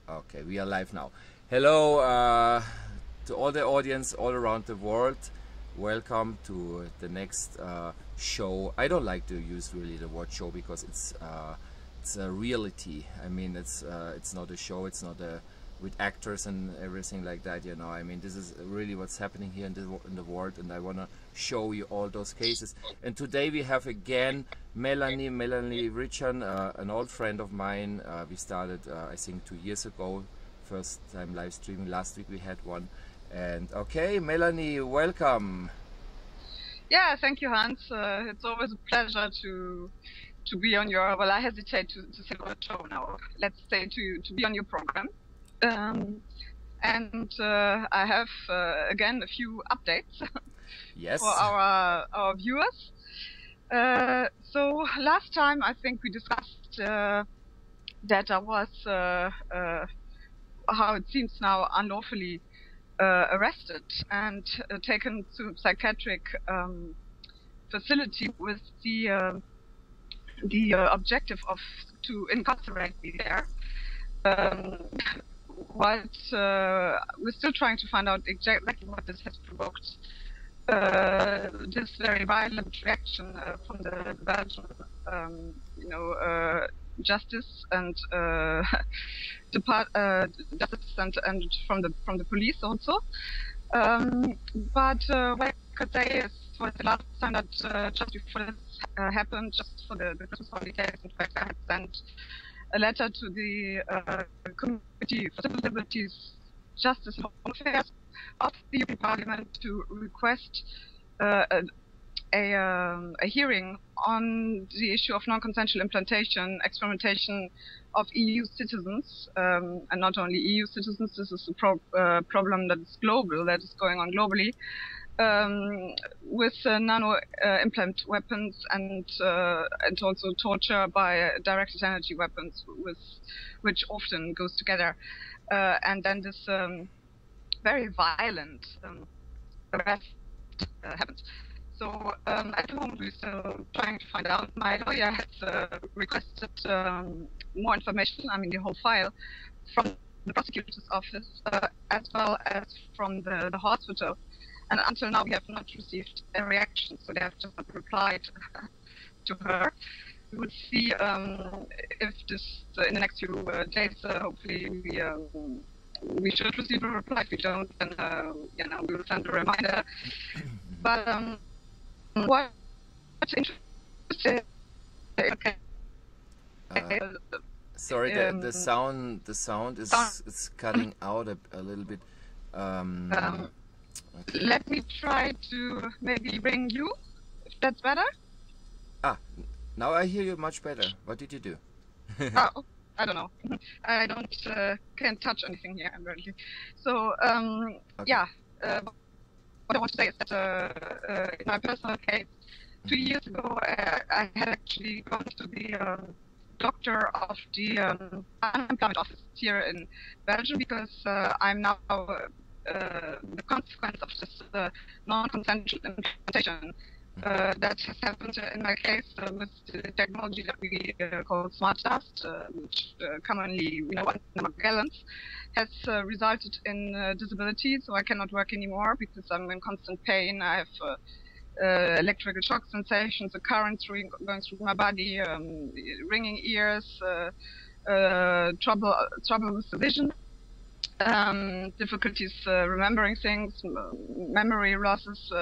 Okay, we are live now. Hello to all the audience all around the world. Welcome to the next show. I don't like to use really the word show because it's a reality. I mean, it's not a show. It's not a with actors and everything like that. You know, I mean, this is really what's happening here in the world, and I want to show you all those cases. And today we have again Melanie Vritschan, an old friend of mine. We started, I think, 2 years ago. First time live streaming. Last week we had one. And okay, Melanie, welcome. Yeah, thank you, Hans. It's always a pleasure to be on your. Well, I hesitate to say what show now. Let's say to be on your program. And I have again a few updates. Yes. For our viewers. So last time I think we discussed that I was how it seems now unlawfully arrested and taken to psychiatric facility with the objective of to incarcerate me there. But we're still trying to find out exactly what this has provoked. This very violent reaction from the Belgian, justice and justice and from the police also. But what I could say is, for the last time that just before this happened, just for the Christmas holidays, in fact, I had sent a letter to the Committee for Civil Liberties, Justice and Home Affairs of the European Parliament to request a hearing on the issue of non-consensual implantation, experimentation of EU citizens, and not only EU citizens. This is a problem that is global, that is going on globally, with nano implant weapons and also torture by directed energy weapons, which often goes together, and then this very violent arrest happens. So at the moment we're still trying to find out. My lawyer has requested more information, I mean the whole file, from the prosecutor's office as well as from the hospital. And until now we have not received a reaction, so they have just not replied to her. We will see if this, in the next few days, hopefully we should receive a reply. If we don't, then we will send a reminder. But what's interesting? Okay. Sorry, the sound is cutting out a little bit. Okay. Let me try to maybe ring you, if that's better. Ah, now I hear you much better. What did you do? Oh, I don't know. I can't touch anything here, apparently. So, okay. Yeah, what I want to say is that in my personal case, 2 years ago, I had actually gone to the doctor of the unemployment office here in Belgium because I'm now the consequence of this non-consensual implementation that has happened in my case with the technology that we call smart dust, which commonly we know under gallons, has resulted in disability. So I cannot work anymore because I'm in constant pain. I have electrical shock sensations, a current going through my body, ringing ears, trouble with the vision. Difficulties remembering things, memory losses,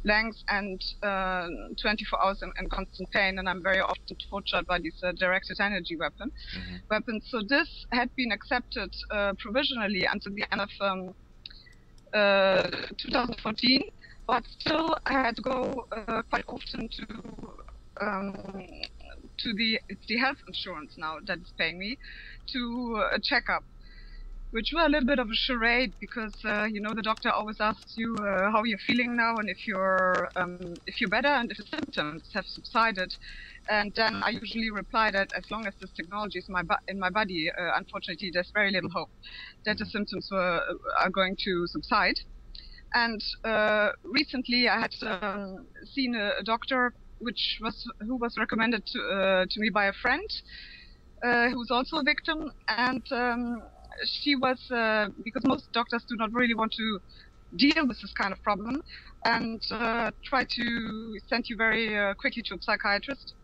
blanks, and 24 hours in constant pain, and I'm very often tortured by these directed energy weapons. So this had been accepted provisionally until the end of 2014, but still I had to go quite often to the health insurance now that is paying me to a checkup, which were a little bit of a charade because the doctor always asks you how you're feeling now and if you're better and if the symptoms have subsided, and then I usually reply that as long as this technology is in my body, unfortunately there's very little hope that the symptoms are going to subside. And recently I had seen a doctor who was recommended to me by a friend who was also a victim, and she was, because most doctors do not really want to deal with this kind of problem, and try to send you very quickly to a psychiatrist.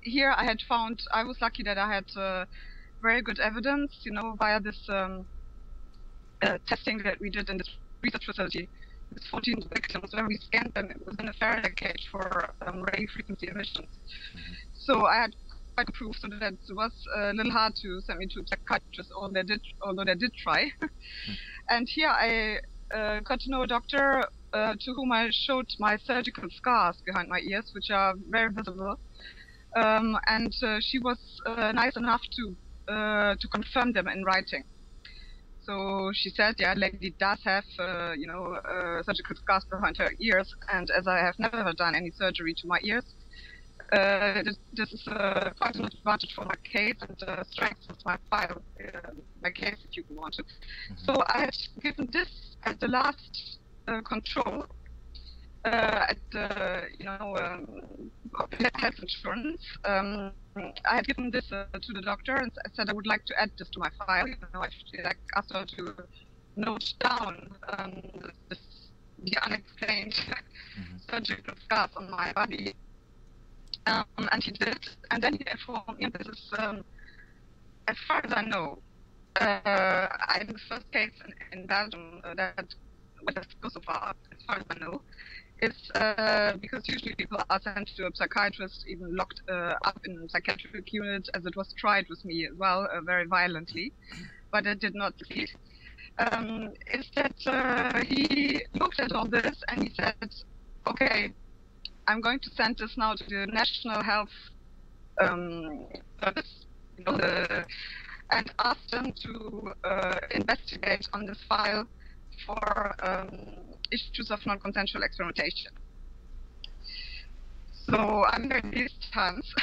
Here I had found, I was lucky that I had very good evidence, you know, via this testing that we did in this research facility with 14 victims, where we scanned them within a Faraday cage for radio frequency emissions. So I had quite proof, so that it was a little hard to send me to a psychiatrist, although they did try. And here I got to know a doctor to whom I showed my surgical scars behind my ears, which are very visible. And she was nice enough to confirm them in writing. So she said, yeah, lady does have, you know, surgical scars behind her ears, and as I have never done any surgery to my ears, this is quite an advantage for my case, and strengthens my file, my case, if you want to. So I had given this as the last control at the, you know, health insurance. I had given this to the doctor and I said I would like to add this to my file. You know, I asked her to note down the unexplained surgical scars on my body. And he did, and then he informed me, this is, as far as I know, I'm the first case in Belgium that goes so far, as far as I know, is because usually people are sent to a psychiatrist, even locked up in psychiatric units, as it was tried with me as well, very violently, but it did not succeed. Is that he looked at all this and he said, okay, I'm going to send this now to the National Health Service, you know, and ask them to investigate on this file for issues of non-consensual experimentation. So I'm very pleased times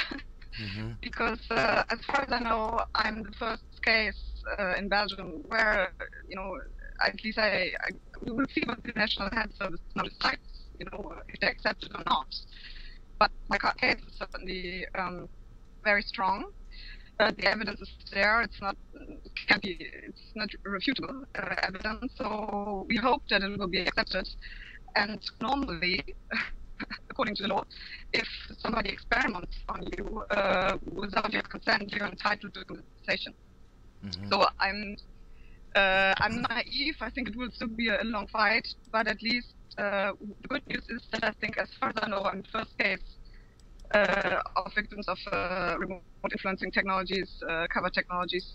because, as far as I know, I'm the first case in Belgium where, you know, at least we will see what the National Health Service now decides, you know, if they accept it or not. But my case is certainly very strong. The evidence is there. It's not refutable evidence. So we hope that it will be accepted. And normally, according to the law, if somebody experiments on you without your consent, you're entitled to compensation. So I'm naive. I think it will still be a long fight, but at least the good news is that I think, as far as I know, I'm the first case of victims of remote influencing technologies, cover technologies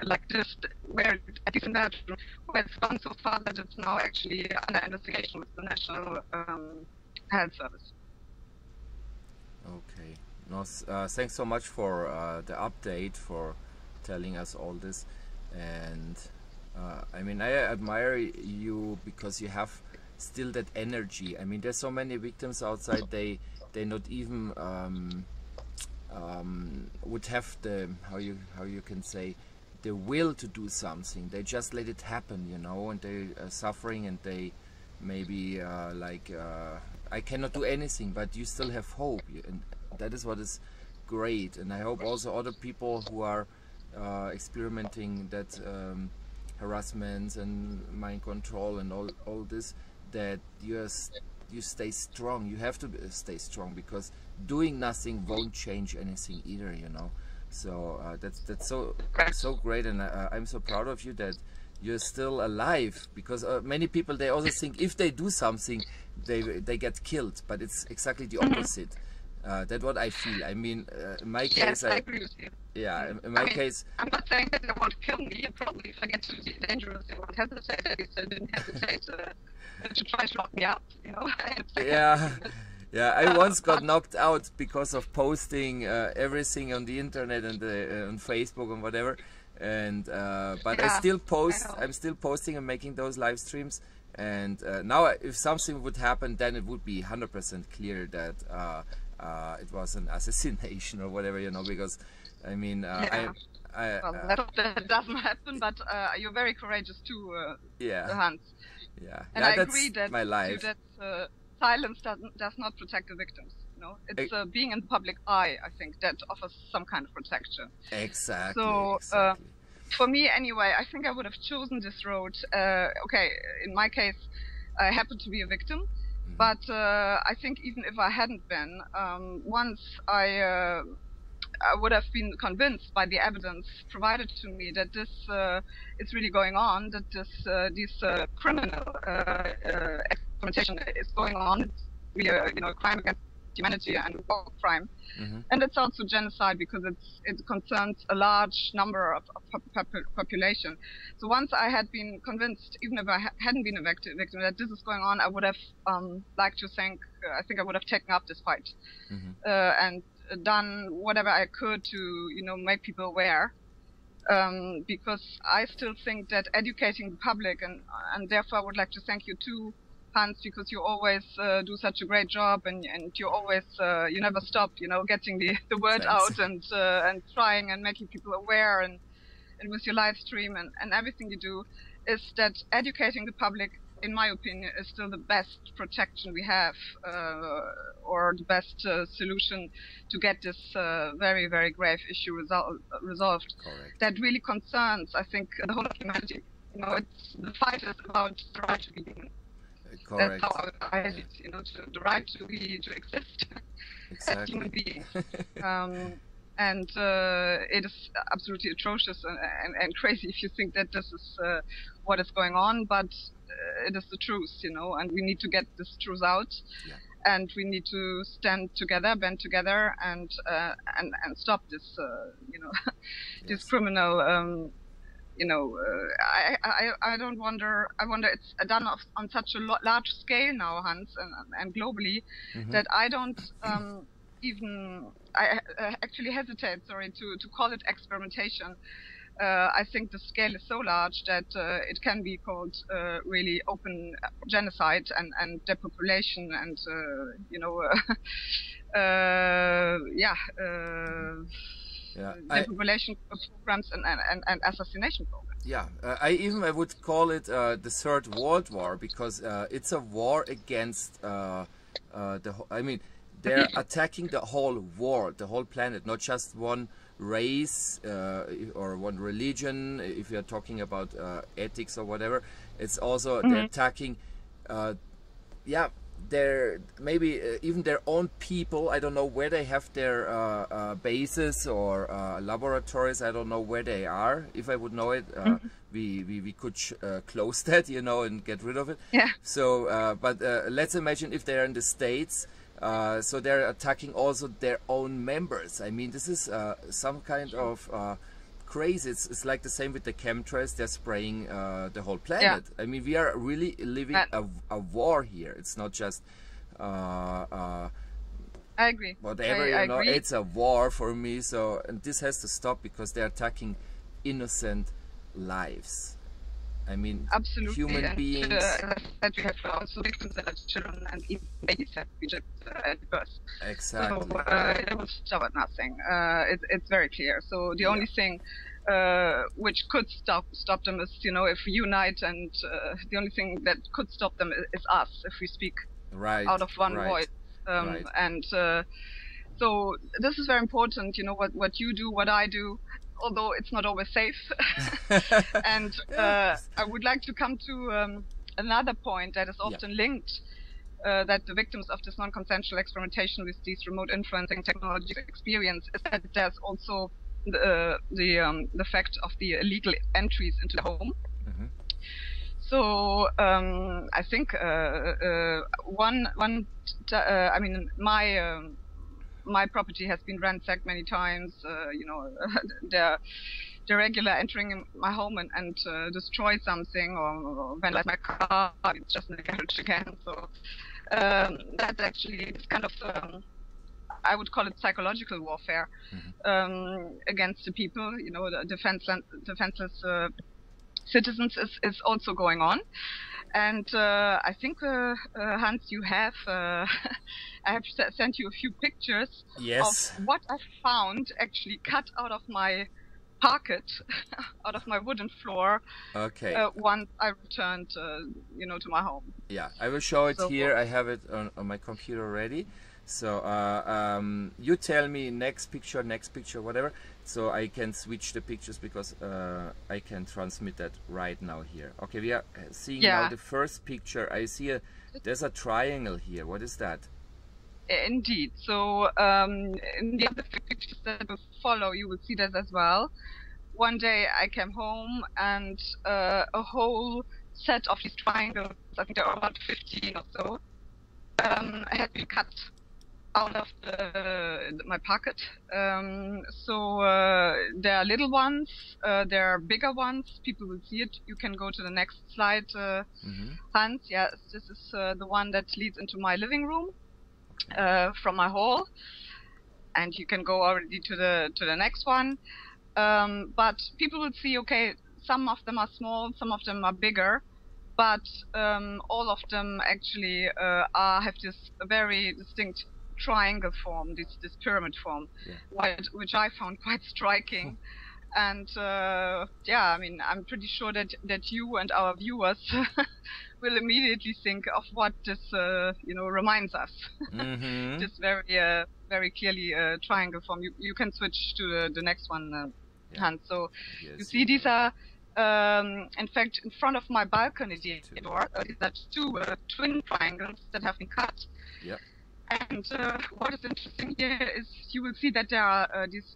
like this, where at least in that, where it's gone so far that it's now actually under investigation with the National Health Service. Okay. No, thanks so much for the update, for telling us all this. And I mean, I admire you because you have still that energy. I mean, there's so many victims outside, they not even would have the, how you can say, the will to do something. They just let it happen, you know, and they are suffering, and they maybe I cannot do anything, but you still have hope, and that is what is great. And I hope also other people who are experimenting that harassment and mind control and all this, that you stay strong. You have to stay strong, because doing nothing won't change anything either, you know. So that's so great, and I'm so proud of you that you're still alive, because many people, they also think if they do something they get killed, but it's exactly the opposite. That's what I feel. I mean, in my case, yes, I agree with you. Yeah, in my case, I'm not saying that they won't kill me. Probably if I get too dangerous, they won't hesitate. At least they didn't hesitate to try to lock me up, you know. Yeah, I once got knocked out because of posting everything on the internet and on Facebook and whatever. And but yeah, I still post. I'm still posting and making those live streams. And now, if something would happen, then it would be 100% clear that it was an assassination or whatever, you know. Because I mean, well, that doesn't happen. But you're very courageous too, Hans. Yeah, and yeah, I that's agree that my life. That silence does not protect the victims. know, it's being in the public eye, I think, that offers some kind of protection. Exactly. So exactly. for me anyway, I think I would have chosen this road. Okay, in my case, I happen to be a victim, but I think even if I hadn't been, once I would have been convinced by the evidence provided to me that this is really going on, that this criminal experimentation is going on. It's really a crime against humanity and war crime, and it's also genocide because it concerns a large number of population. So once I had been convinced, even if I hadn't been a victim, that this is going on, I would have liked to think. I think I would have taken up this fight and done whatever I could to make people aware, because I still think that educating the public, and therefore I would like to thank you too, Hans, because you always do such a great job, and you always you never stop getting the word out and trying and making people aware, and with your live stream and everything you do, is that educating the public, in my opinion, is still the best protection we have, or the best solution to get this very, very grave issue resolved. Correct. That really concerns, I think, the whole of humanity. The fight is about the right to be human. Correct. That's how I see it, the right to exist as human beings. And it is absolutely atrocious and crazy if you think that this is what is going on, but it is the truth, and we need to get this truth out, and we need to stand together, band together, and stop this, this criminal. I don't wonder. I wonder it's done on such a large scale now, Hans, and globally, that I don't I actually hesitate, to call it experimentation. I think the scale is so large that it can be called really open genocide and depopulation and depopulation programs and assassination programs. Yeah, I would call it the Third World War, because it's a war against they're attacking the whole world, the whole planet, not just one race or one religion, if you're talking about ethics or whatever. It's also they're attacking maybe even their own people. I don't know where they have their bases or laboratories. I don't know where they are. If I would know it, we could close that, and get rid of it. Yeah. So but let's imagine if they're in the States. So they're attacking also their own members. I mean, this is some kind of crazy. It's like the same with the chemtrails. They're spraying the whole planet. Yeah. I mean, we are really living a war here. It's not just I agree. Whatever, I agree. It's a war for me. So, and this has to stop because they're attacking innocent lives. I mean, absolutely. Human beings. That we have also victims that are children and even babies have been at birth. Exactly. So it will stop at nothing. It's very clear. So the only thing which could stop them is, if we unite, and the only thing that could stop them is us, if we speak out of one voice. And so this is very important. What you do, what I do. Although it's not always safe. And I would like to come to another point that is often linked, that the victims of this non-consensual experimentation with these remote influencing technologies experience, is that there's also the fact of the illegal entries into the home. So I think my property has been ransacked many times. They're regular entering my home and destroy something or vandalize my car. It's just in the garage again. So that's actually kind of I would call it psychological warfare against the people. The defenseless citizens is also going on. And I think, Hans, you have I have sent you a few pictures of what I found actually cut out of my pocket, out of my wooden floor. Okay. Once I returned, to my home. Yeah, I will show it here. I have it on my computer already. So you tell me next picture, whatever, so I can switch the pictures, because I can transmit that right now here. Okay, we are seeing now the first picture. I see there's a triangle here. What is that? Indeed. So in the other pictures that will follow, you will see that as well. One day I came home and a whole set of these triangles, I think there are about 15 or so, had been cut out of my pocket. So there are little ones, there are bigger ones. People will see it. You can go to the next slide, Hans. Yes, this is the one that leads into my living room from my hall, and you can go already to the next one. But people will see, okay, some of them are small, some of them are bigger, but all of them actually have this very distinct triangle form, this pyramid form, which I found quite striking. And yeah, I mean, I'm pretty sure that you and our viewers will immediately think of what this reminds us. This very clearly triangle form. You can switch to the next one, Hans. So you see, these are in fact in front of my balcony door. These are two twin triangles that have been cut. Yep. And what is interesting here is you will see that there are these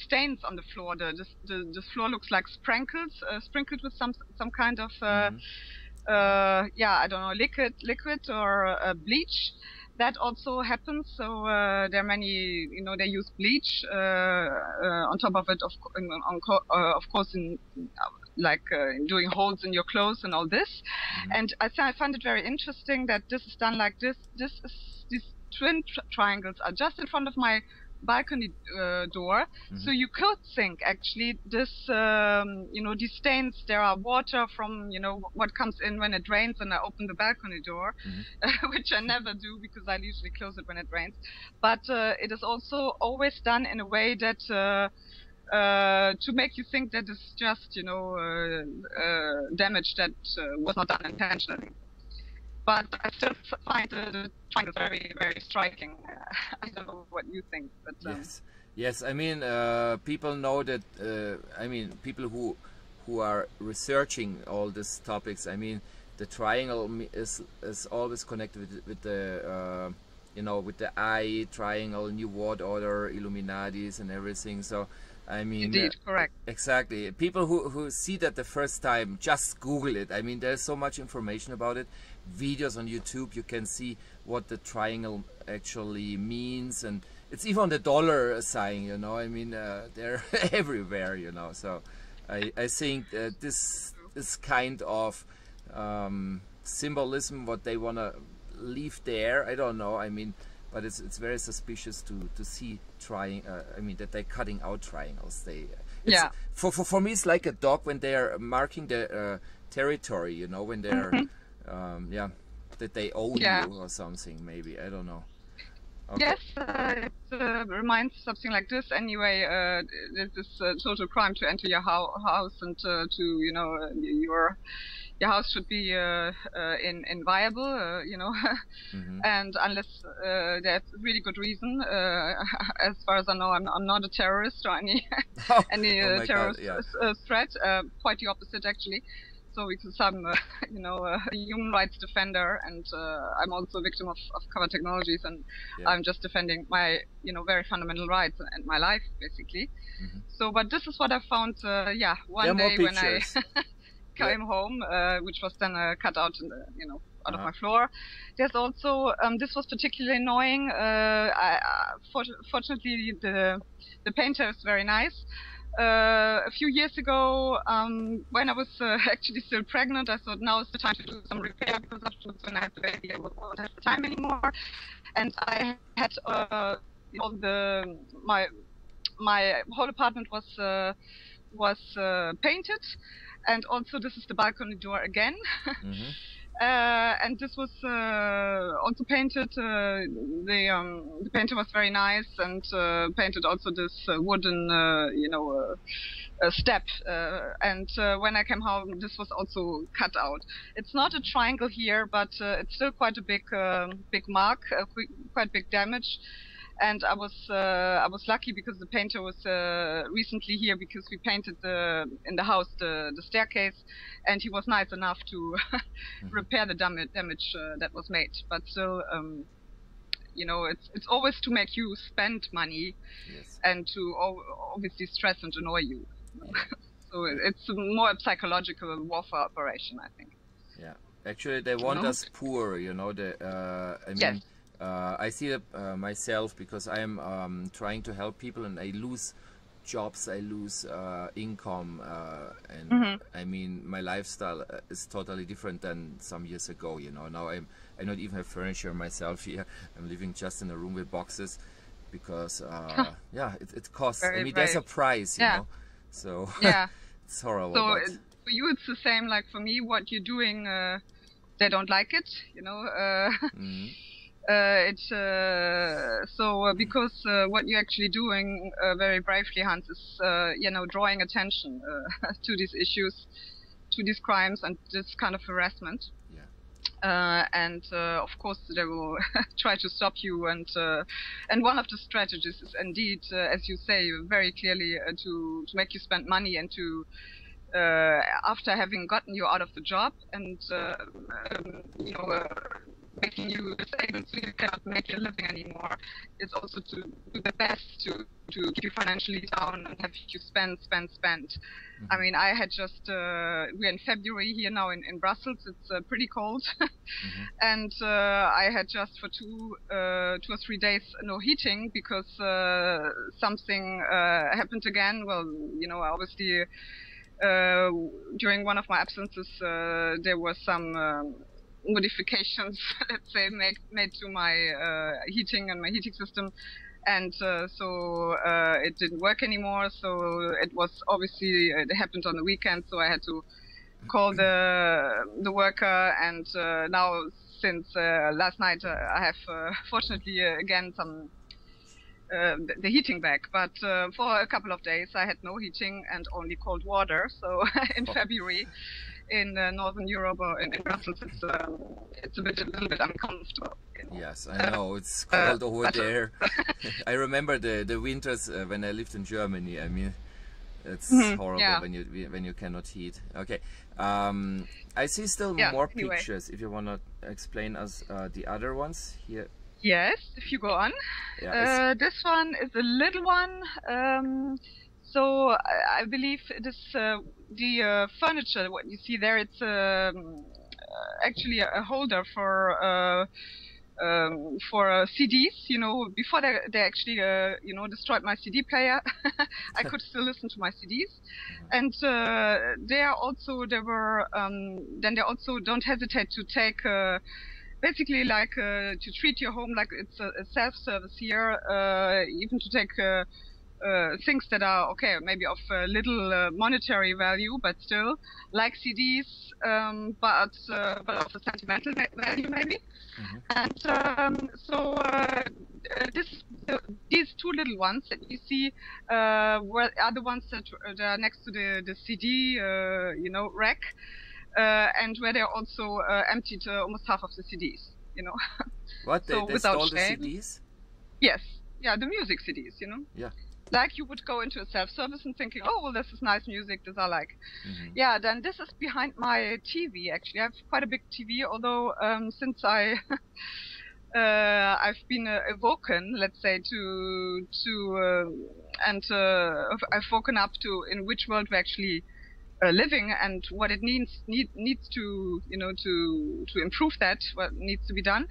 stains on the floor. The floor looks like sprinkled with some kind of I don't know, liquid or bleach. That also happens. So there are many, they use bleach on top of it, of course, in doing holes in your clothes and all this. And I find it very interesting that this is done like this. These twin triangles are just in front of my balcony door. So you could think actually this, these stains, there are water from, what comes in when it rains, and I open the balcony door, which I never do because I usually close it when it rains. But it is also always done in a way that to make you think that it's just, damage that was not done intentionally. But I still find the triangle very, very striking. I don't know what you think, but yes. I mean, people know that. I mean, people who are researching all these topics. I mean, the triangle is always connected with the with the eye triangle, New World Order, Illuminatis, and everything. So. I mean, indeed, correct. Exactly. People who see that the first time, just Google it. I mean, there's so much information about it. Videos on YouTube, you can see what the triangle actually means, and it's even the dollar sign. I mean, they're everywhere. So I think this kind of symbolism, what they wanna leave there, I don't know. I mean. But it's very suspicious to see I mean that they're cutting out triangles. For me it's like a dog when they're marking the territory. When they're that they own you or something. Maybe, I don't know. Okay. Yes, it reminds something like this. Anyway, this is a total crime to enter your house and your house should be inviolable, and unless there's a really good reason. As far as I know, I'm not a terrorist or any terrorist threat. Quite the opposite, actually. So because I'm, a human rights defender, and I'm also a victim of cover technologies, and I'm just defending my, very fundamental rights and my life, basically. So, but this is what I found, one day when I came home, which was then cut out, out of my floor. There's also, this was particularly annoying. Fortunately, the painter is very nice. A few years ago, when I was actually still pregnant, I thought now is the time to do some repair, because afterwards when I had the baby, I wouldn't have the time anymore. And I had my whole apartment was painted, and also this is the balcony door again. And this was also painted. The painter was very nice and painted also this wooden, step. And when I came home, this was also cut out. It's not a triangle here, but it's still quite a big mark, quite big damage. And I was lucky because the painter was recently here, because we painted in the house the staircase, and he was nice enough to repair the damage that was made. But still, you know, it's always to make you spend money, yes, and to obviously stress and annoy you. Yeah. So it's more a psychological warfare operation, I think. Yeah, actually, they want us poor. You know, I mean. Yes. I see it myself, because I am trying to help people, and I lose jobs, I lose income, and I mean, my lifestyle is totally different than some years ago. You know, now I not even have furniture myself here. I'm living just in a room with boxes, because yeah, it costs. I mean, there's a price, you know. So yeah, it's horrible. So for you, it's the same. Like for me, what you're doing, they don't like it. You know. Because what you're actually doing very bravely, Hans, is you know, drawing attention to these issues, to these crimes and this kind of harassment. Yeah. And of course they will try to stop you, and one of the strategies is indeed, as you say very clearly, to make you spend money, and to after having gotten you out of the job, and you know, making you disabled so you cannot make a living anymore, is also to do the best to keep you financially down and have you spend. I mean, I had just, we're in February here now in Brussels, it's pretty cold, and I had just for 2 or 3 days no heating, because something happened again. Well, you know, obviously during one of my absences there were some modifications, let's say, made to my heating and my heating system, and so it didn't work anymore. So it was obviously, it happened on the weekend, so I had to call the worker, and now since last night I have fortunately again some the heating back, but for a couple of days I had no heating and only cold water. So in February in Northern Europe or in Brussels, it's a little bit uncomfortable. You know? Yes, I know, it's cold over there. I remember the winters when I lived in Germany. I mean, it's horrible when you cannot heat. Okay, I see still more pictures. If you want to explain us the other ones here. Yes, if you go on. Yeah, this one is a little one. So I believe it is the furniture. What you see there, it's actually a holder for CDs. You know, before they actually you know, destroyed my CD player, I could still listen to my CDs. And they also don't hesitate to take. Basically, like to treat your home like it's a self-service here, even to take things that are okay, maybe of little monetary value, but still like CDs, but of a sentimental value maybe. And so these two little ones that you see are the ones that are next to the CD, you know, rack. And where they also emptied almost half of the CDs, you know. What? They stole the CDs? Yes. Yeah, the music CDs, you know. Yeah. Like you would go into a self-service and thinking, oh, well, this is nice music, this I like. Yeah, then this is behind my TV, actually. I have quite a big TV, although since I've been awoken, let's say, I've woken up to in which world we're actually living, and what it needs to, you know, to improve that, what needs to be done.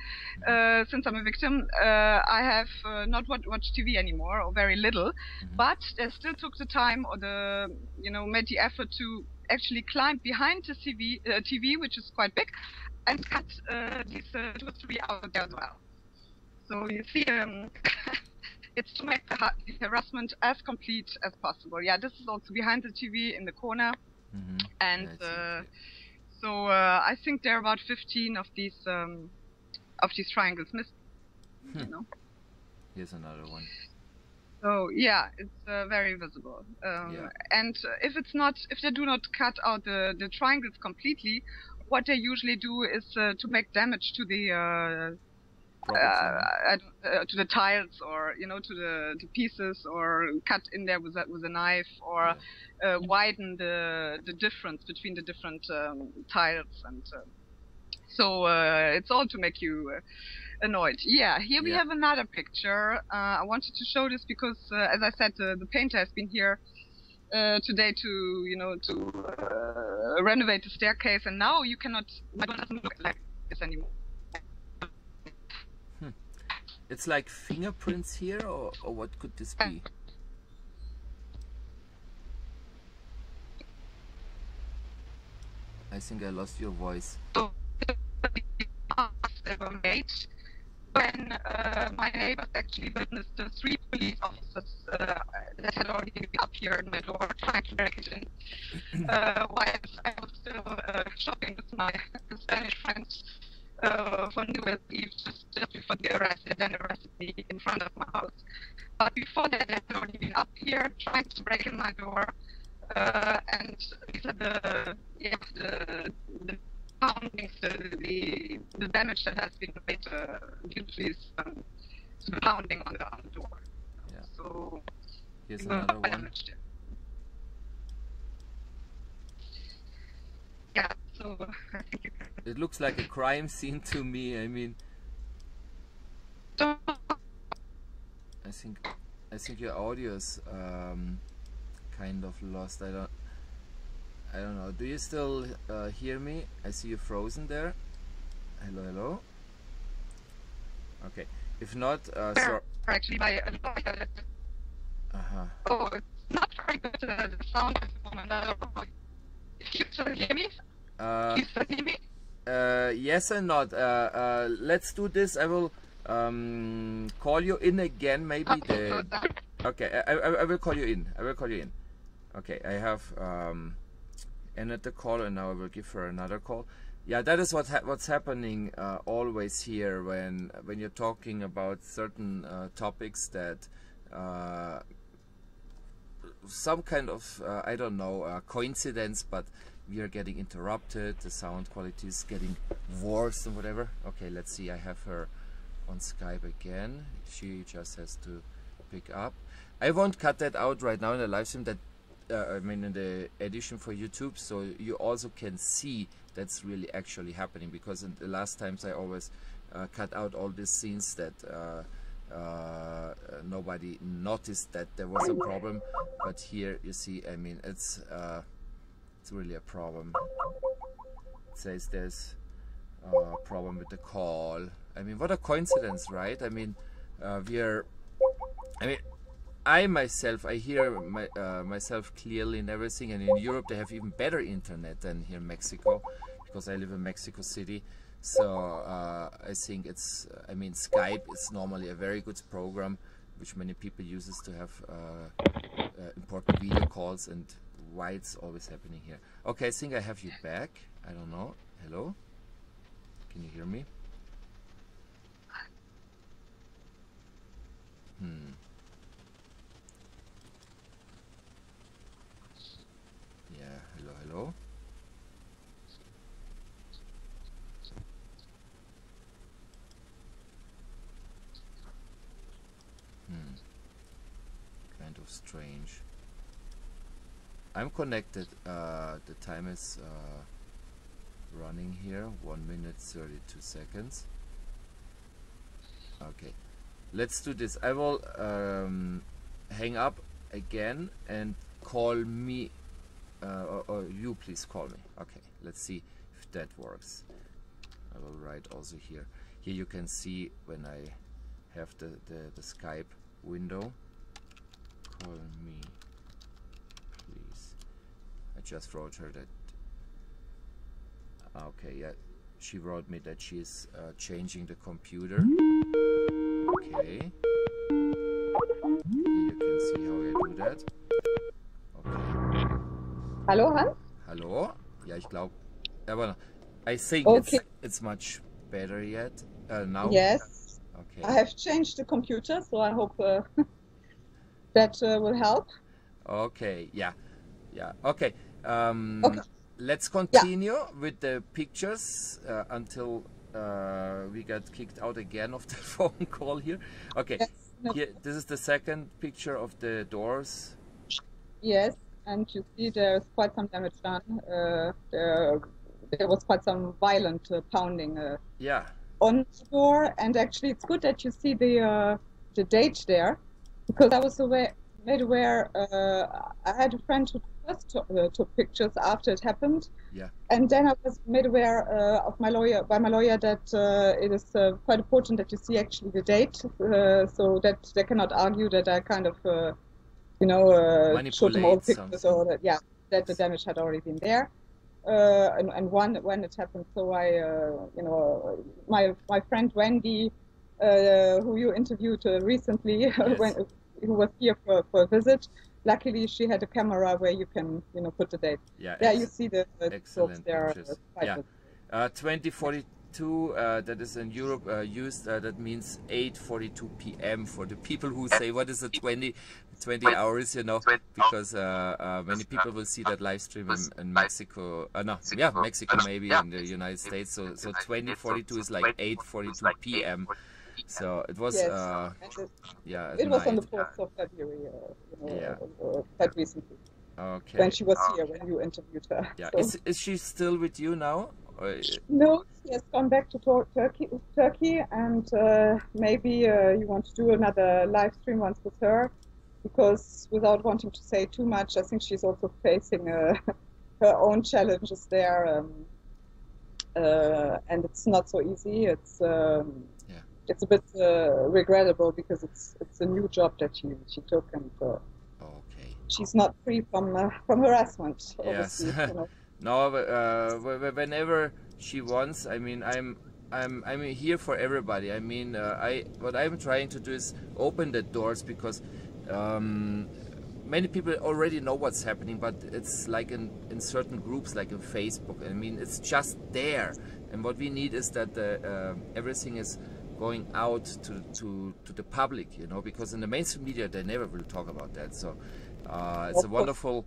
Since I'm a victim, I have not watched TV anymore, or very little, but they still took the time, or made the effort to actually climb behind the TV, which is quite big, and cut these 2 or 3 out there as well. So you see, it's to make the harassment as complete as possible. Yeah, this is also behind the TV in the corner. And so I think there are about 15 of these triangles missing. You know. Here's another one. So yeah, it's very visible. And if they do not cut out the triangles completely, what they usually do is to make damage to the to the tiles, or to the pieces, or cut in there with a knife, or widen the difference between the different tiles, and so it's all to make you annoyed. Yeah, here we have another picture. I wanted to show this because, as I said, the painter has been here today to renovate the staircase, and now you cannot. My door doesn't look like this anymore. It's like fingerprints here, or what could this be? I think I lost your voice. They were made when my neighbors actually witnessed the 3 police officers that had already been up here in my door trying to break it in. While I was still shopping with my Spanish friends for New Year's Eve, just before they arrested me in front of my house. But before that, they had already been up here trying to break in my door, and these are the poundings, the damage that has been made due to this to the pounding on the door. Yeah. So here's another one. Yeah. So I think you can. It looks like a crime scene to me. I mean, I think your audio is kind of lost. I don't know. Do you still hear me? I see you frozen there. Hello, hello. Okay. If not, so actually my oh, it's not very good. The sound is on another. You still hear me? You still hear me? Yes and not. Let's do this. I will call you in again. Maybe okay. I will call you in. I will call you in. Okay. I have ended the call, and now I will give her another call. Yeah, that is what's happening always here when you're talking about certain topics that some kind of I don't know coincidence, but we are getting interrupted. The sound quality is getting worse and whatever. Okay, let's see. I have her on Skype again. She just has to pick up. I won't cut that out right now in the live stream. That I mean in the edition for YouTube, so you also can see that's really actually happening, because in the last times I always cut out all these scenes that nobody noticed that there was a problem, but here you see, I mean, it's really a problem. It says there's a problem with the call. I mean, what a coincidence, right? I mean, I myself, I hear myself clearly and everything, and in Europe they have even better internet than here in Mexico, because I live in Mexico City. So I think it's, I mean, Skype is normally a very good program which many people uses to have important video calls, and why it's always happening here. Okay, I think I have you back. I don't know. Hello? Can you hear me? Yeah, hello, hello. Kind of strange. I'm connected. The time is running here. 1 minute 32 seconds. Okay, let's do this. I will hang up again and call me, or you please call me. Okay, let's see if that works. I will write also here. Here you can see when I have the Skype window. Call me, please. I just wrote her that. Okay, yeah, she wrote me that she's changing the computer. Okay. Here you can see how I do that. Okay. Hallo, Hans? Hallo? Ja, ich glaube, aber I think it's much better yet now. Yes. Okay. I have changed the computer, so I hope that will help. Okay, yeah, yeah. Okay, Okay. let's continue with the pictures until we got kicked out again of the phone call here. Okay, Yes. No. here, this is the second picture of the doors. Yes, and you see there's quite some damage done. There was quite some violent pounding Yeah. on the door, and actually it's good that you see the date there, because I was made aware. I had a friend who first took pictures after it happened, Yeah. and then I was made aware of my lawyer that it is quite important that you see actually the date, so that they cannot argue that I kind of showed them all Manipulate pictures, something. or that the damage had already been there. And when it happened, so my friend Wendy, who you interviewed recently, Yes. who was here for a visit, luckily she had a camera where you can put the date. Yeah, You see the excellent there. pictures. Yeah, 2042. That is in Europe used. That means 8:42 p.m. for the people who say, "What is the 20 hours?" You know, because many people will see that live stream in Mexico. Mexico maybe in the United States. So 2042 is like 8:42 p.m. So it was Yes. at It was on the night. 4th of February, Yeah. quite recently, Okay. when she was here, when you interviewed her. Yeah. So. Is she still with you now? No, she has gone back to Turkey, and maybe you want to do another live stream once with her, because without wanting to say too much, I think she's also facing her own challenges there, and it's not so easy. It's a bit regrettable, because it's a new job that she took, and Okay. she's not free from harassment. Yes. Obviously, No, whenever she wants, I mean, I'm here for everybody. I mean, what I'm trying to do is open the doors, because many people already know what's happening, but it's like in certain groups, like in Facebook. I mean, it's just there, and what we need is that everything is going out to the public, because in the mainstream media they never will talk about that. So it's a wonderful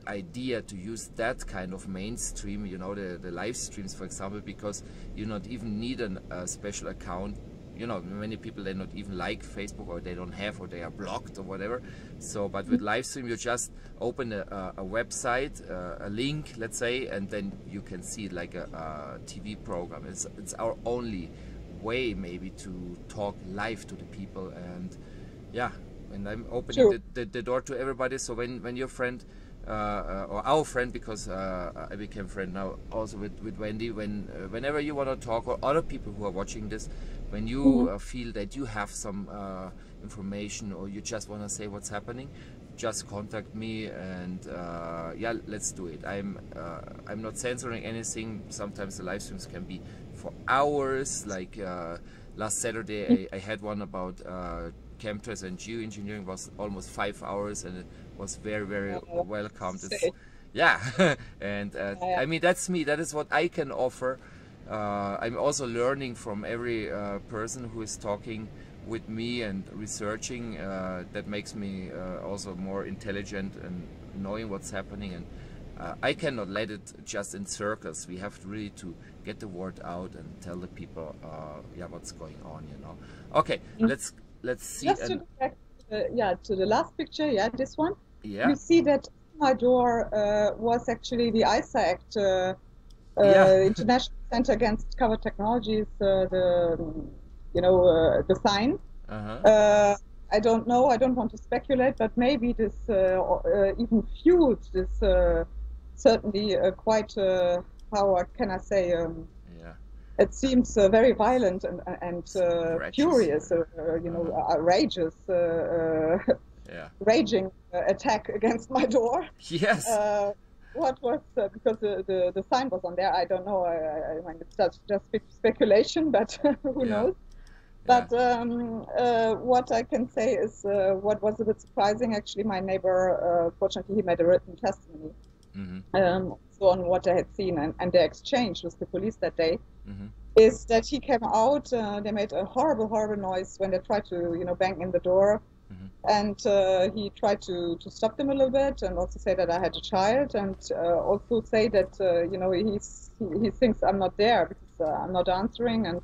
idea to use that kind of mainstream, the live streams, for example, because you not even need a special account. Many people, they not even like Facebook, or they don't have, or they are blocked or whatever. So, but with live stream, you just open a website, a link, let's say, and then you can see it like a TV program. It's our only way maybe to talk live to the people, and and I'm opening the door to everybody. So when your friend or our friend, because I became friend now also with Wendy, whenever you want to talk, or other people who are watching this, when you feel that you have some information, or you just want to say what's happening, just contact me, and let's do it. I'm not censoring anything. Sometimes the live streams can be for hours, like last Saturday I had one about chemtrails and geoengineering, was almost 5 hours, and it was very, very welcomed. And I mean, that's me. That is what I can offer. I'm also learning from every person who is talking with me and researching. That makes me also more intelligent and knowing what's happening. And I cannot let it just in circles. We have really to get the word out and tell the people, what's going on. Okay, let's see. Just to go back, to the last picture. This one. Yeah. You see that my door was actually the ICAACT International Center Against Covered Technologies, the sign. I don't know. I don't want to speculate, but maybe this even fueled this certainly quite. How can I say? It seems very violent and furious, outrageous, raging attack against my door. Yes. What was because the sign was on there? I don't know. I mean, it's just speculation, but who knows? But what I can say is what was a bit surprising. Actually, my neighbor, fortunately, he made a written testimony on what I had seen, and the exchange with the police that day is that he came out. They made a horrible noise when they tried to bang in the door. And he tried to stop them a little bit, and also say that I had a child, and also say that you know, he thinks I'm not there because I'm not answering, and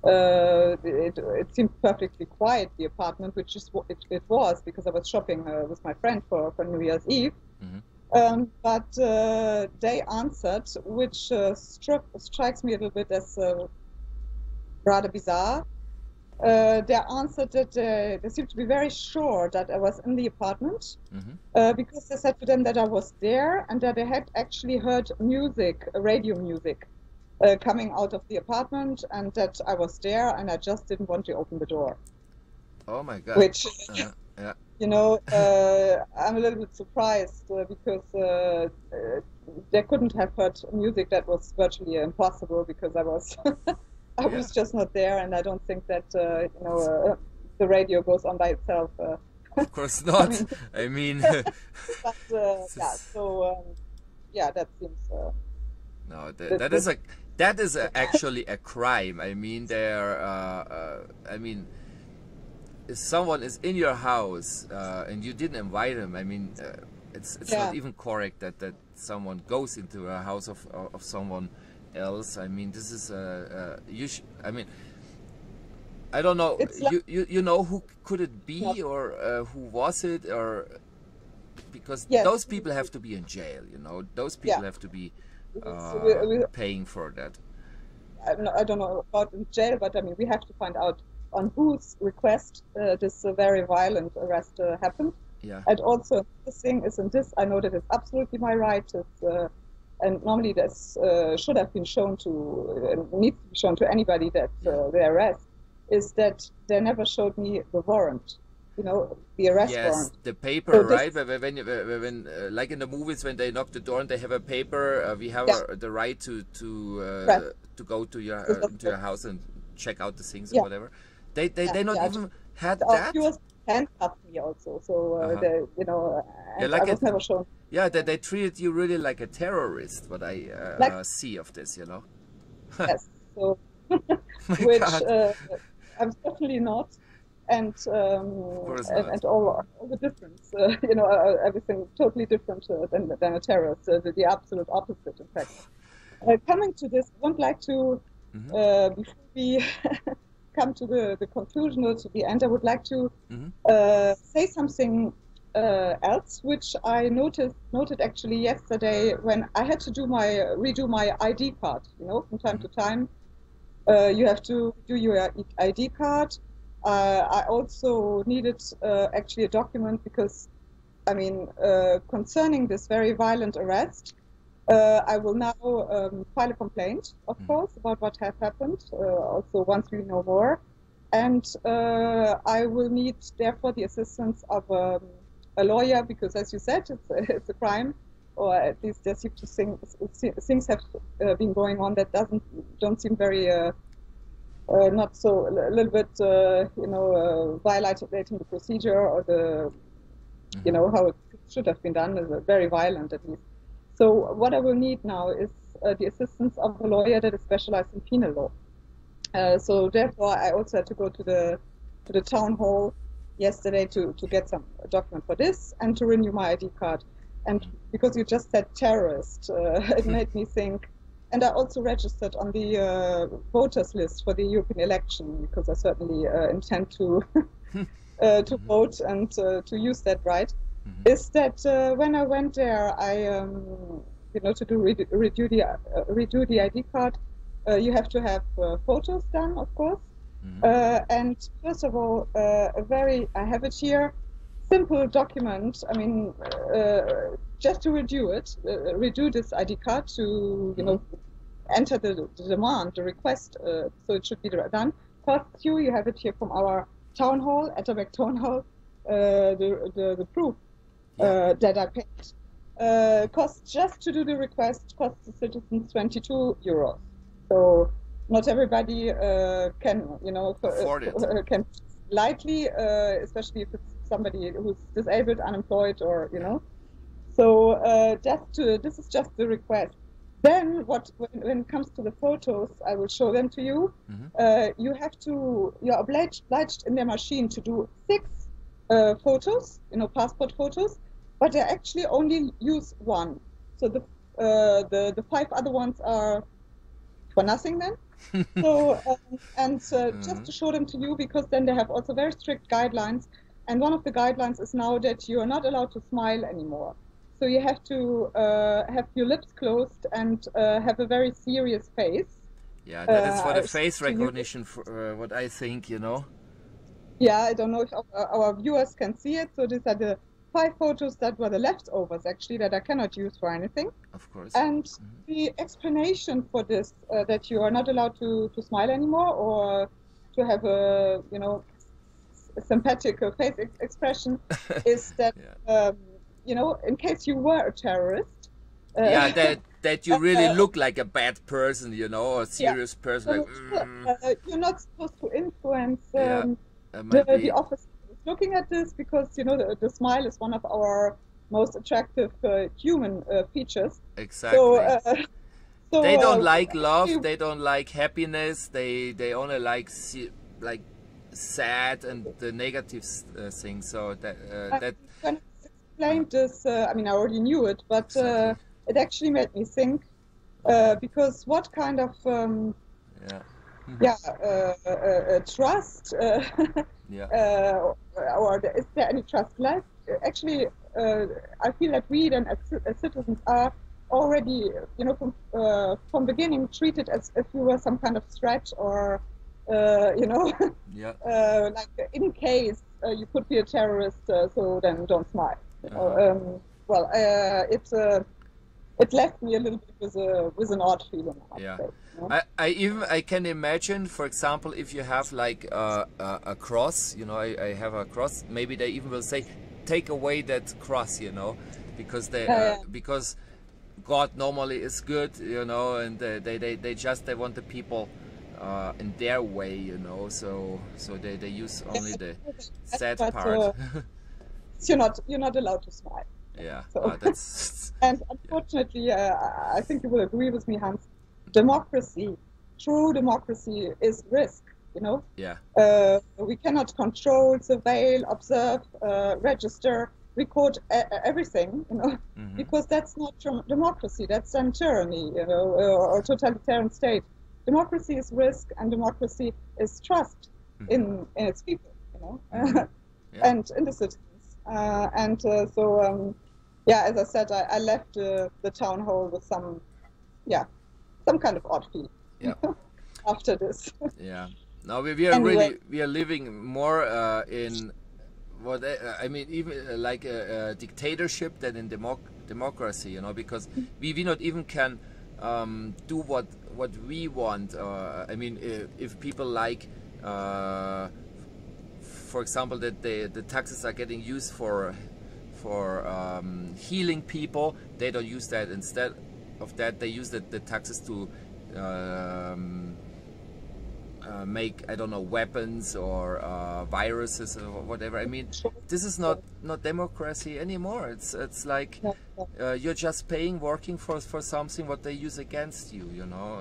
it seemed perfectly quiet, the apartment, which is what it was, because I was shopping with my friend for New Year's Eve. But they answered, which strikes me a little bit as rather bizarre. They answered that they seemed to be very sure that I was in the apartment, because they said to them that I was there and that they had actually heard music, radio music, coming out of the apartment, and that I was there and I just didn't want to open the door. Oh my God. Which, yeah. you know, I'm a little bit surprised because they couldn't have heard music. That was virtually impossible, because I was I was just not there, and I don't think that you know, the radio goes on by itself. Of course not. I mean, but yeah. So yeah, that seems. No, that is actually a crime. I mean, I mean, if someone is in your house and you didn't invite him, I mean, it's not even correct that someone goes into a house of someone else. I mean, this is I mean, I don't know. Like, you know who could it be, or who was it, or because those people have to be in jail. You know, those people have to be paying for that. I don't know about in jail, but I mean, we have to find out on whose request this very violent arrest happened. Yeah. And also, this thing is in this. I know that it's absolutely my right. And normally this should have been shown to, needs to be shown to anybody that the arrest, is that they never showed me the warrant, you know, the arrest warrant. The paper, so right? When like in the movies, when they knock the door and they have a paper, we have the right to go to your house and check out the things or whatever. They not even had that. You handcuffed me also, so they, you know, like I was never shown. Yeah, they treated you really like a terrorist. What I see of this, you know. Yes. So, which I'm certainly not, and all the difference, you know, everything totally different than a terrorist. The absolute opposite, in fact. Coming to this, I would like to before we come to the conclusion or to the end, I would like to say something else, which I noted actually yesterday when I had to redo my ID card. You know, from time to time, you have to do your ID card. I also needed actually a document because, I mean, concerning this very violent arrest, I will now file a complaint, of course, about what has happened, also once we know more. And I will need, therefore, the assistance of a lawyer, because, as you said, it's a crime, or at least there seem to things have been going on that don't seem very, not so, a little bit, you know, violating the procedure or the, you know, how it should have been done, is very violent at least. So what I will need now is the assistance of a lawyer that is specialized in penal law. So therefore, I also had to go to the town hall yesterday to get some document for this and to renew my ID card. And because you just said terrorist, it made me think. And I also registered on the voters list for the European election, because I certainly intend to to vote and to use that right. Is that when I went there, I, you know, to redo the ID card, you have to have photos done, of course. And first of all, I have it here, simple document. I mean, just to redo this ID card to, you know, enter the demand, the request, so it should be done. Costs you have it here from our town hall, Atterbeck Town Hall, the proof. That I paid. Costs just to do the request costs the citizens €22. So not everybody can, you know, afford it. Can lightly, especially if it's somebody who's disabled, unemployed, or, you know. So this is just the request. Then when it comes to the photos, I will show them to you. You're obliged in their machine to do 6 photos, passport photos, but they actually only use one. So the 5 other ones are for nothing then. So just to show them to you, because then they have also very strict guidelines, and one of the guidelines is now that you are not allowed to smile anymore. So you have to have your lips closed and have a very serious face. Yeah, that is for the face recognition, for what I think, Yeah, I don't know if our viewers can see it. So these are the 5 photos that were the leftovers, actually, that I cannot use for anything. Of course. And the explanation for this, that you are not allowed to smile anymore, or to have a, a sympathetic face expression, is that, in case you were a terrorist. Yeah, that you really look like a bad person, or a serious person. Like, you're not supposed to influence the officer looking at this, because the smile is one of our most attractive human features. Exactly. So they don't like love, they don't like happiness, they only like sad and the negative things. So that when I explained this, I mean, I already knew it, but exactly. It actually made me think, because what kind of trust or is there any trust left? Actually, I feel that we then as citizens are already, from beginning treated as if we were some kind of threat, or like in case you could be a terrorist, so then don't smile. It left me a little bit with an odd feeling. Yeah, I can imagine, for example, if you have like a cross, I have a cross. Maybe they even will say, take away that cross, because because God normally is good, and they want the people in their way, so they use only the sad part. You're not allowed to smile. Yeah, so, that's and unfortunately, I think you will agree with me, Hans. Democracy, true democracy, is risk. Yeah. We cannot control, surveil, observe, register, record everything. Because that's not democracy. That's then tyranny, or totalitarian state. Democracy is risk, and democracy is trust in its people. And in the citizens. As I said, I left the town hall with some kind of odd feeling after this. Yeah. Now we are anyway. We are living more in what I mean, even like a dictatorship than in democracy. Because we not even can do what we want. I mean, if people like. For example, that the taxes are getting used for healing people, they don't use that. Instead of that, they use the taxes to make, I don't know, weapons or viruses or whatever. I mean, this is not democracy anymore. It's like you're just working for something what they use against you,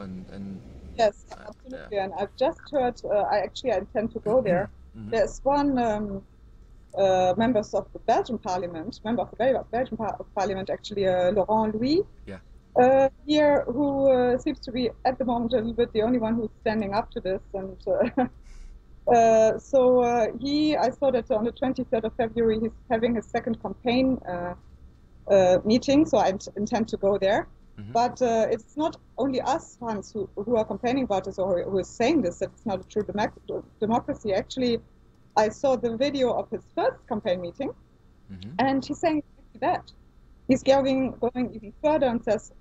and yes, absolutely. And I've just heard. I intend to go there. There's one member of the Belgian Parliament, actually, Laurent Louis, here, who seems to be at the moment a little bit the only one who's standing up to this. And I saw that on the 23rd of February he's having his second campaign meeting, so I intend to go there. But it's not only us, Hans, who are complaining about this, or who is saying this, that it's not a true democracy. Actually, I saw the video of his first campaign meeting, and he's saying exactly that. He's going even further and says,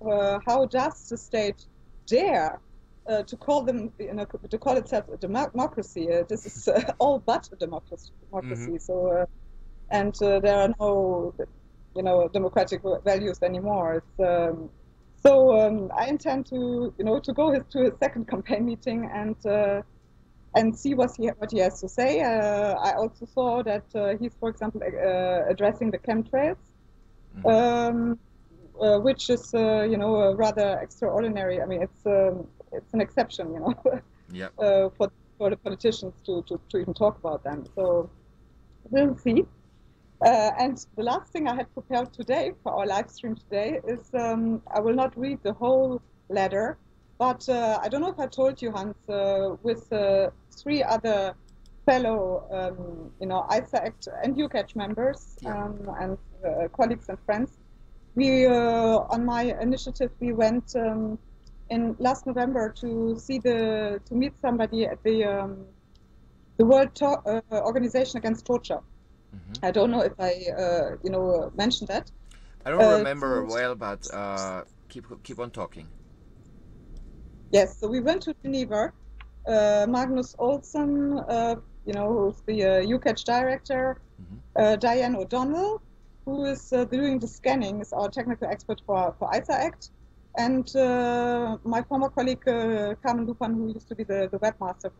how does the state dare to call itself a democracy? This is all but a democracy. So, there are no, democratic values anymore. It's I intend to, to go to his second campaign meeting and see what he has to say. I also saw that he's, for example, addressing the chemtrails, which is, rather extraordinary. I mean, it's an exception, for the politicians to even talk about them. So we'll see. And the last thing I had prepared today for our live stream today is I will not read the whole letter, but I don't know if I told you, Hans, with 3 other fellow, ICAACT and EUCACH members, and colleagues and friends, we, on my initiative, we went in last November to meet somebody at the World Organization Against Torture. Mm-hmm. I don't know if I, mentioned that. I don't remember well, but keep on talking. Yes, so we went to Geneva. Magnus Olsen, who's the EUCACH director, mm-hmm. Diane O'Donnell, who is doing the scanning, is our technical expert for ICAACT, and my former colleague Carmen Lupan, who used to be the webmaster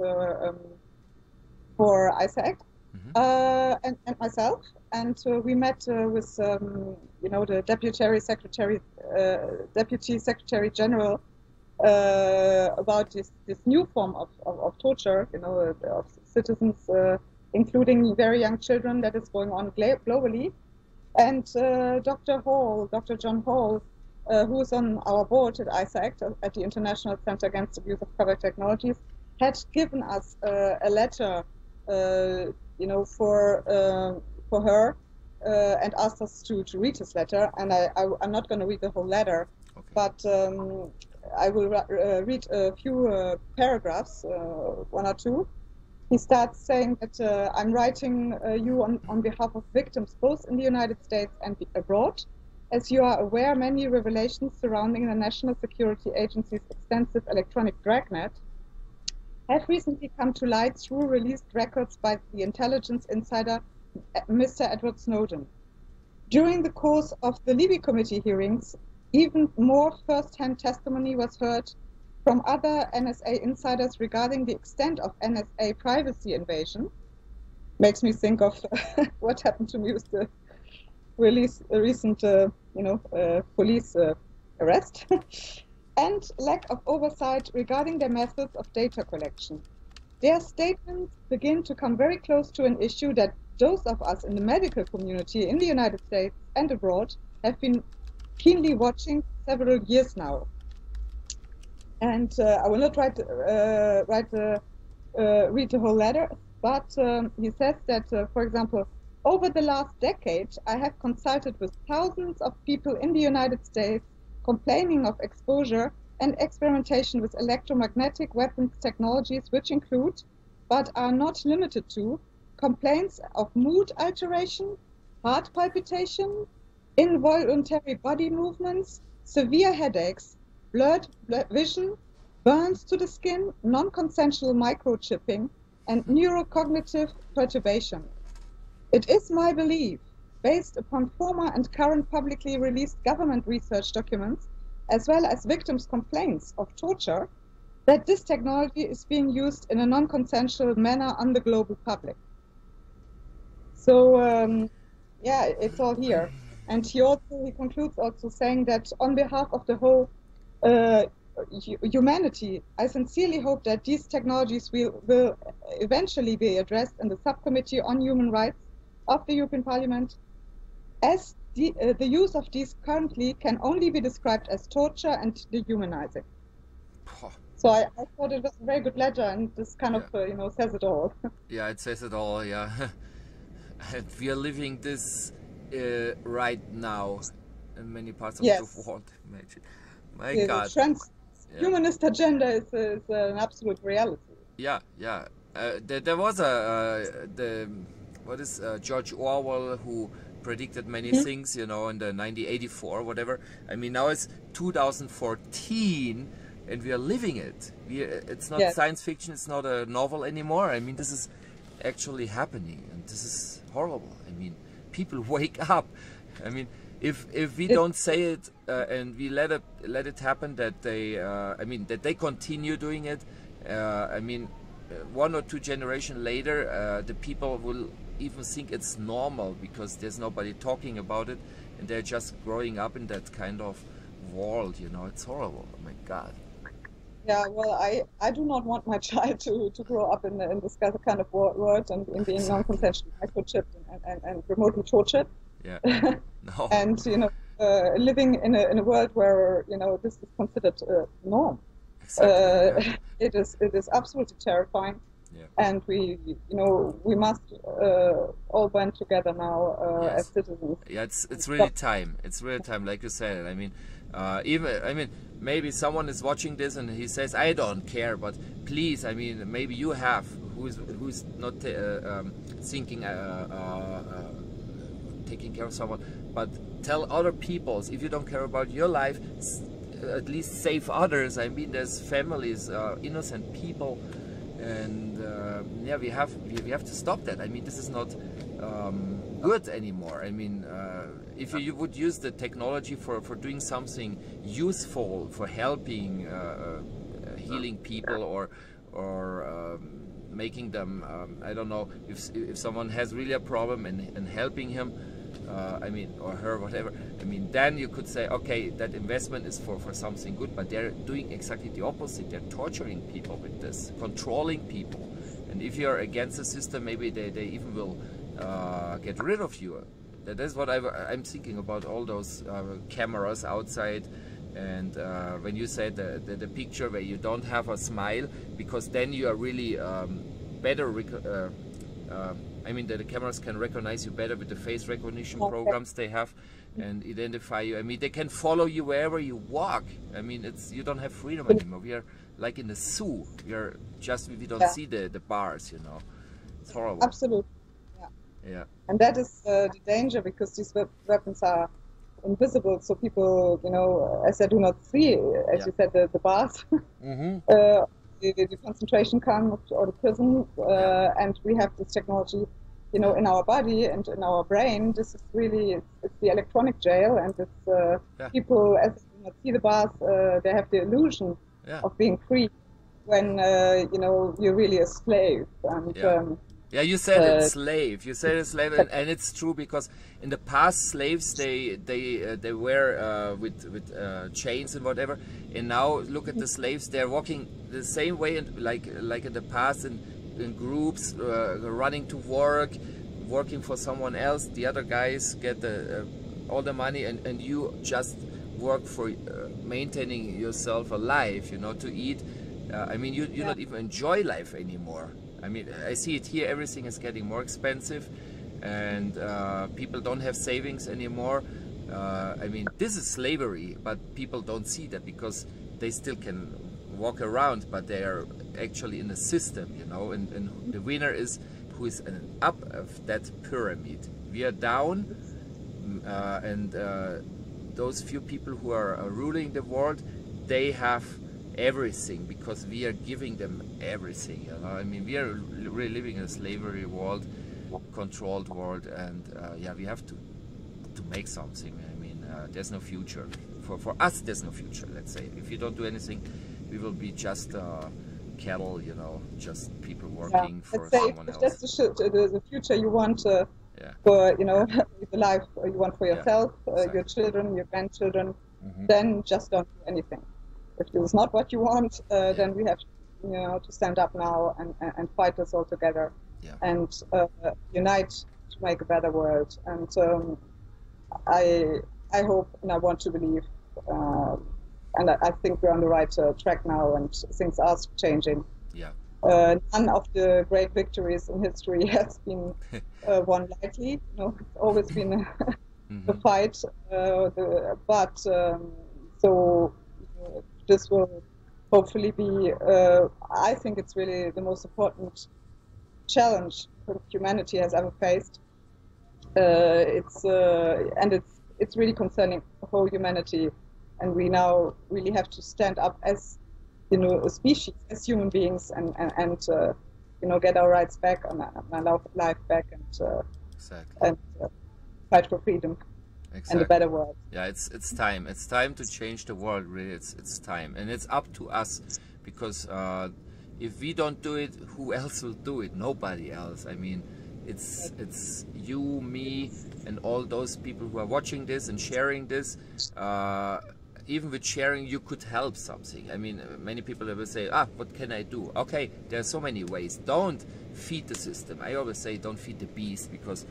for ICAACT. Mm-hmm. And myself, and we met with the Deputy Secretary General about this new form of torture, of citizens, including very young children, that is going on globally. And Dr. John Hall, who is on our board at ICAACT, at the International Center Against Abuse of Covered Technologies, had given us a letter. For her, and asked us to read his letter. And I'm not going to read the whole letter, okay. But I will read a few paragraphs, 1 or 2. He starts saying that I'm writing you on behalf of victims both in the United States and abroad. As you are aware, many revelations surrounding the National Security Agency's extensive electronic dragnet have recently come to light through released records by the intelligence insider Mr. Edward Snowden. During the course of the Libby Committee hearings, even more first-hand testimony was heard from other NSA insiders regarding the extent of NSA privacy invasion. Makes me think of what happened to me with the recent police arrest. And lack of oversight regarding their methods of data collection. Their statements begin to come very close to an issue that those of us in the medical community in the United States and abroad have been keenly watching several years now. And I will not read the whole letter, but he says that, for example, over the last decade, I have consulted with thousands of people in the United States complaining of exposure and experimentation with electromagnetic weapons technologies, which include, but are not limited to, complaints of mood alteration, heart palpitation, involuntary body movements, severe headaches, blurred vision, burns to the skin, non-consensual microchipping, and neurocognitive perturbation. It is my belief, based upon former and current publicly released government research documents, as well as victims' complaints of torture, that this technology is being used in a non-consensual manner on the global public. So, it's all here. And he concludes also saying that on behalf of the whole humanity, I sincerely hope that these technologies will eventually be addressed in the Subcommittee on Human Rights of the European Parliament, as the use of these currently can only be described as torture and dehumanizing. So I thought it was a very good letter, and this kind of says it all. Yeah, it says it all. Yeah, and we are living this right now in many parts of the world. Imagine, my God. The humanist agenda is an absolute reality. Yeah, yeah. There was George Orwell, who predicted many things, in the 1984, whatever. I mean, now it's 2014, and we are living it. It's not science fiction. It's not a novel anymore. I mean, this is actually happening, and this is horrible. I mean, people wake up. I mean, if we don't say it and we let it happen, that they continue doing it. I mean, 1 or 2 generations later, the people will even think it's normal because there's nobody talking about it, and they're just growing up in that kind of world. It's horrible. Oh my God. Yeah, well, I do not want my child to grow up in this kind of world and in being non-consensually microchipped and remotely tortured. Yeah. No. And living in a world where this is considered norm. Exactly. It is absolutely terrifying. Yeah. And we must all band together now Yes. as citizens. Yeah, it's really time. It's really time, like you said. I mean, maybe someone is watching this and he says, "I don't care," but please, I mean, maybe you have who's not thinking taking care of someone, but tell other people. If you don't care about your life, at least save others. I mean, there's families, innocent people. And yeah, we have to stop that. I mean, this is not good anymore. I mean, if you would use the technology for doing something useful, for helping, healing people, or making them, I don't know, if someone has really a problem and helping him, I mean, or her, whatever, I mean, then you could say, okay, that investment is for something good, but they're doing exactly the opposite. They're torturing people with this, controlling people. And if you're against the system, maybe they even will get rid of you. That is what I'm thinking about all those cameras outside. And when you said the picture where you don't have a smile, because then you are really better, I mean, the cameras can recognize you better with the face recognition programs they have and identify you. I mean, they can follow you wherever you walk. I mean, you don't have freedom anymore. We are like in the zoo. We don't see the bars, you know. It's horrible. Absolutely. Yeah. And that is the danger, because these weapons are invisible, so people, as they do not see, as you said, the bars, the concentration camp or the prison, and we have this technology, in our body and in our brain. This is really, it's the electronic jail, and it's people, as they do not see the bars, they have the illusion of being free when, you're really a slave. And yeah, you said it's slave. You said it's slave, and it's true, because in the past slaves they were with chains and whatever, and now look at the slaves. They're walking the same way, like in the past, in groups, running to work, working for someone else. The other guys get all the money, and you just work for maintaining yourself alive. To eat. I mean, you not even enjoy life anymore. I mean, I see it here. Everything is getting more expensive, and people don't have savings anymore. I mean, this is slavery, but people don't see that, because they still can walk around, but they are actually in a system, and the winner is who is up of that pyramid. We are down, and those few people who are ruling the world, they have everything, because we are giving them everything. I mean, we are really living in a slavery world, controlled world, and yeah, we have to make something. I mean, there's no future for us. There's no future. Let's say, if you don't do anything, we will be just cattle. Just people working for someone else. If that's the future you want for the life you want for yourself, your children, your grandchildren, then just don't do anything. If this is not what you want, then we have to stand up now and fight this all together, and unite to make a better world. And I hope and I want to believe, and I think we're on the right track now, and things are changing. Yeah. None of the great victories in history has been won lightly. It's always been a fight. So this will hopefully be, I think it's really the most important challenge that humanity has ever faced. It's really concerning the whole humanity, and we now really have to stand up as a species, as human beings, and get our rights back and our life back, and fight for freedom. Exactly. And a better world. Yeah, it's time. It's time to change the world. Really, it's time, and it's up to us, because if we don't do it, who else will do it? Nobody else. I mean, it's you, me, and all those people who are watching this and sharing this. even with sharing, you could help something. I mean, many people will say, what can I do? Okay, there are so many ways. Don't feed the system. I always say don't feed the beast, because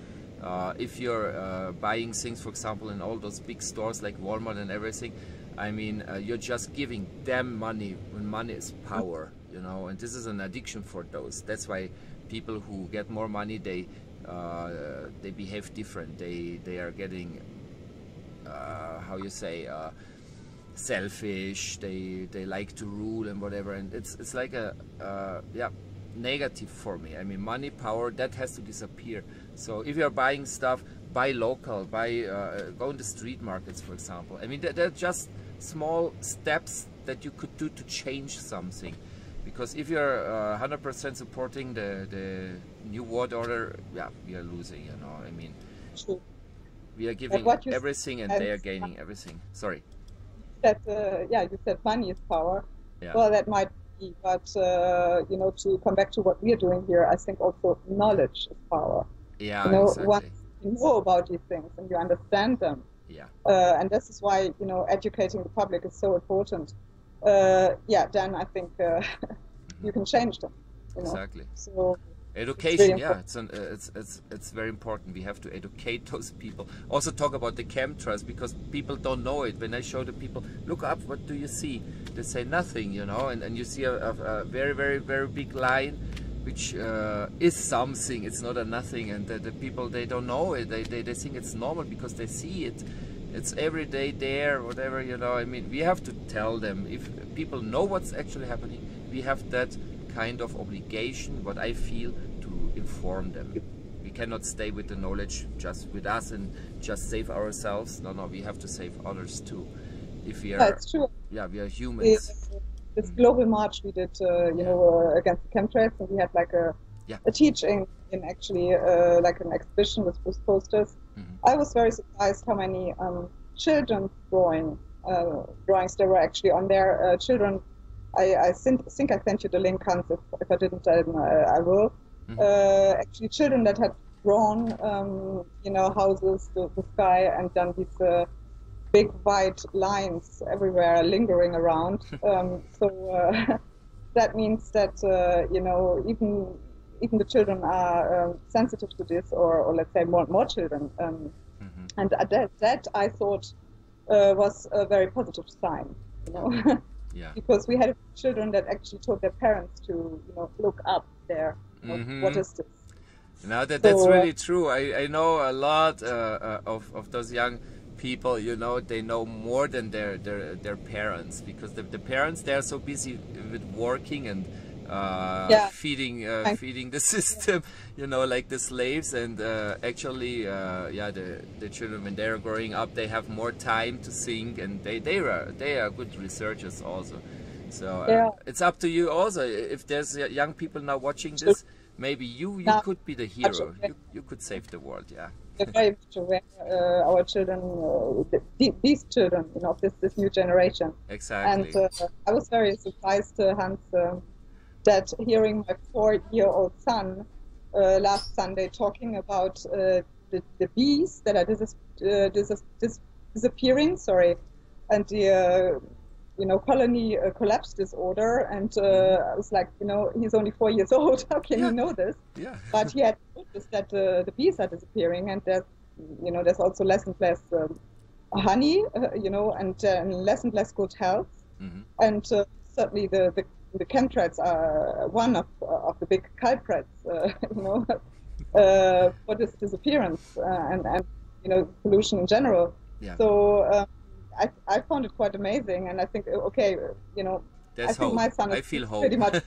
if you're buying things, for example, in all those big stores like Walmart and everything, I mean, you're just giving them money when money is power, you know, and this is an addiction for those. That's why people who get more money, they behave different. They are getting, how you say, selfish. They like to rule and whatever, and it's like a yeah, negative for me. I mean, money, power, that has to disappear. So if you're buying stuff, buy local, go in the street markets, for example. I mean, they're just small steps that you could do to change something. Because if you're 100% supporting the new world order, yeah, we are losing, you know. I mean, True. we are giving everything and they are gaining everything. Sorry. That yeah, you said money is power. Yeah. Well, that might be, but you know, to come back to what we are doing here, I think also knowledge is power. Yeah, you know, exactly. once you know about these things and you understand them, yeah, and this is why, you know, educating the public is so important. Yeah, then I think you can change them. You know? Exactly. So education, yeah, it's very important. We have to educate those people. Also talk about the chemtrails, because people don't know it. When I show the people, look up, what do you see? They say nothing, you know, and you see a very, very, very big line, which is something. It's not a nothing, and the people, they don't know it. They think it's normal because they see it. It's every day there, whatever, you know. I mean, we have to tell them. If people know what's actually happening, we have that kind of obligation, what I feel, to inform them. We cannot stay with the knowledge just with us and just save ourselves. No, we have to save others too. If we are, yeah, it's true. Yeah, we are humans. This global march we did, you know, against the chemtrails, and we had like a teaching in actually like an exhibition with posters. I was very surprised how many children drawings there were actually on their children. I think I sent you the link, Hans. If I didn't, I will. Actually, children that had drawn, you know, houses, the sky, and done these big white lines everywhere lingering around. So that means that you know, even the children are sensitive to this, or let's say more children. And that I thought was a very positive sign, you know. Yeah. Because we had children that actually told their parents to, you know, look up there. You know, what is this? Now that's really true. I know a lot of those young people, you know, they know more than their parents, because the parents, they are so busy with working and feeding the system, you know, like the slaves. And actually, yeah, the children, when they're growing up, they have more time to think, and they are good researchers also. So it's up to you also. If there's young people now watching this, maybe you could be the hero. You could save the world. Yeah. They're very much aware, our children, these children, you know, this new generation. Exactly. And I was very surprised, Hans, that hearing my 4-year-old son last Sunday talking about the bees that are disappearing, and the you know, colony collapse disorder, and I was like, you know, he's only 4 years old. How can he know this? Yeah. But he had noticed that the bees are disappearing, and there's, you know, there's also less and less honey, you know, and less and less good health. And certainly the chemtrails are one of the big culprits, you know, for this disappearance and you know, pollution in general. Yeah. So I found it quite amazing, and I think, okay, you know, there's I think hope. my son is pretty much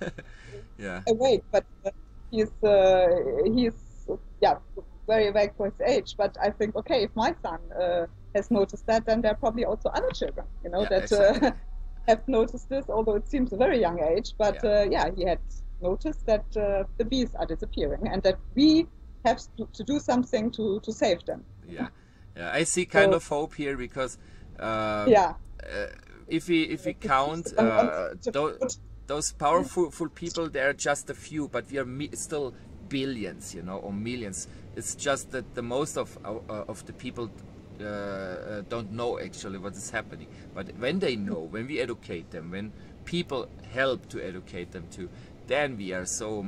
awake, but he's very awake for his age. But I think, okay, if my son has noticed that, then there are probably also other children, you know, that have noticed this, although it seems a very young age. But he had noticed that the bees are disappearing, and that we have to do something to save them. Yeah, I see kind of hope here, because if we count those powerful people, they are just a few, but we are still billions, you know, or millions. It's just that the most of the people don't know actually what is happening. But when they know, when we educate them, when people help to educate them too, then we are so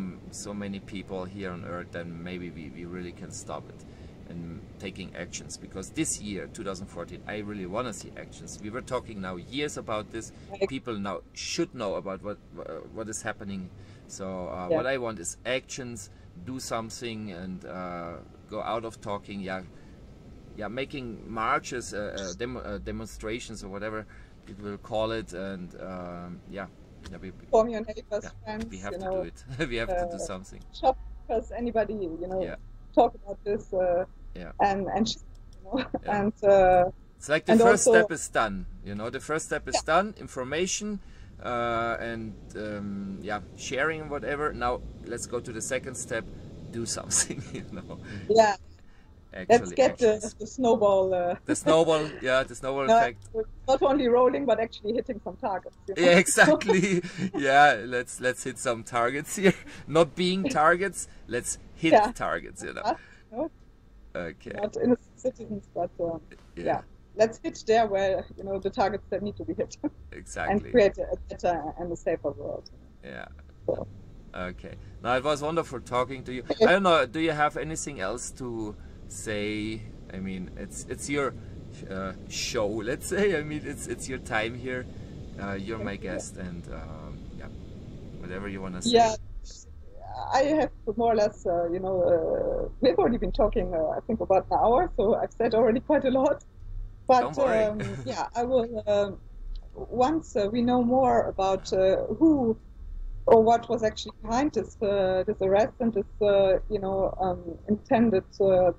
many people here on earth, then maybe we really can stop it and taking actions. Because this year 2014 I really want to see actions. We were talking now years about this. People now should know about what is happening. So what I want is actions. Do something and go out of talking. Making marches, demonstrations or whatever it will call it, and form your neighbors, friends. We have to do it. We have to do something. Shop, because anybody, talk about this, and and it's like the first step is done. The first step is done. Information and sharing whatever. Now let's go to the second step. Do something. Yeah. Actually, let's get the snowball. The snowball, the snowball effect. Not only rolling, but actually hitting some targets. Yeah, exactly. Let's hit some targets here. Not being targets, let's hit targets. Okay. Not innocent citizens, but let's hit there where the targets that need to be hit. Exactly. And create a better and a safer world. Yeah. So. Okay. Now it was wonderful talking to you. I don't know. Do you have anything else to say? I mean, it's your show. Let's say. I mean, it's your time here. You're my guest, and whatever you want to say. Yeah. I have more or less, we've already been talking, I think, about an hour, so I've said already quite a lot. But I will, once we know more about who or what was actually behind this arrest and this, intended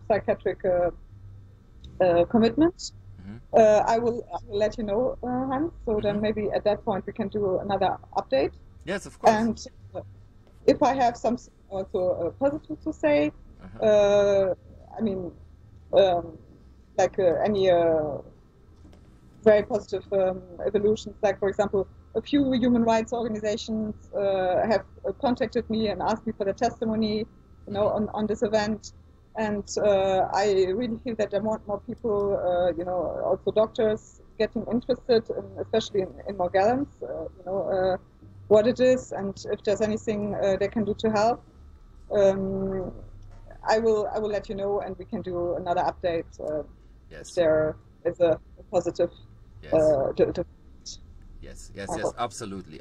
psychiatric commitment, I will let you know, Hans. So then maybe at that point we can do another update. Yes, of course. And if I have something also positive to say, I mean, like any very positive evolutions, like for example, a few human rights organizations have contacted me and asked me for their testimony, on this event, and I really feel that there are more people, also doctors, getting interested, especially in Morgellons, what it is, and if there's anything they can do to help. I will let you know, and we can do another update. Yes. If there is a positive. Yes, absolutely.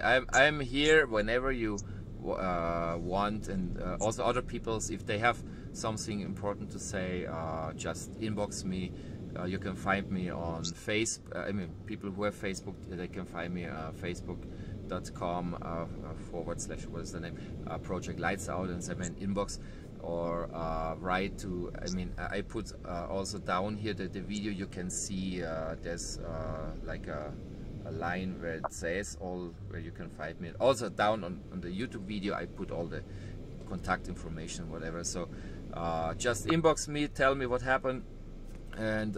I'm here whenever you want, and also other people's, if they have something important to say, just inbox me. You can find me on Facebook. I mean, people who have Facebook, they can find me facebook.com / what is the name, Project Lights Out, and send me an inbox, or write to, I mean, I put also down here the video. You can see there's like a line where it says where you can find me. Also down on the YouTube video I put all the contact information, whatever. So just inbox me, tell me what happened, and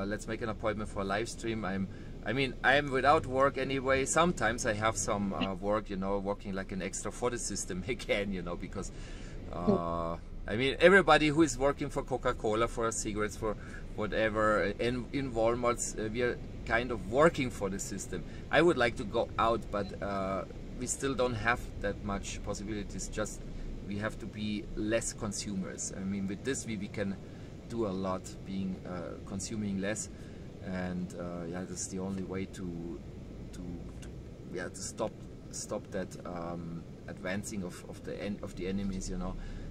let's make an appointment for a live stream. I'm without work anyway. Sometimes I have some work, working like an extra for the system again, because I mean, everybody who is working for Coca-Cola, for cigarettes, for whatever, in Walmart's, we are kind of working for the system. I would like to go out, but we still don't have that much possibilities. Just we have to be less consumers. I mean, with this we can do a lot, being consuming less, and that's the only way to stop that advancing of the enemies,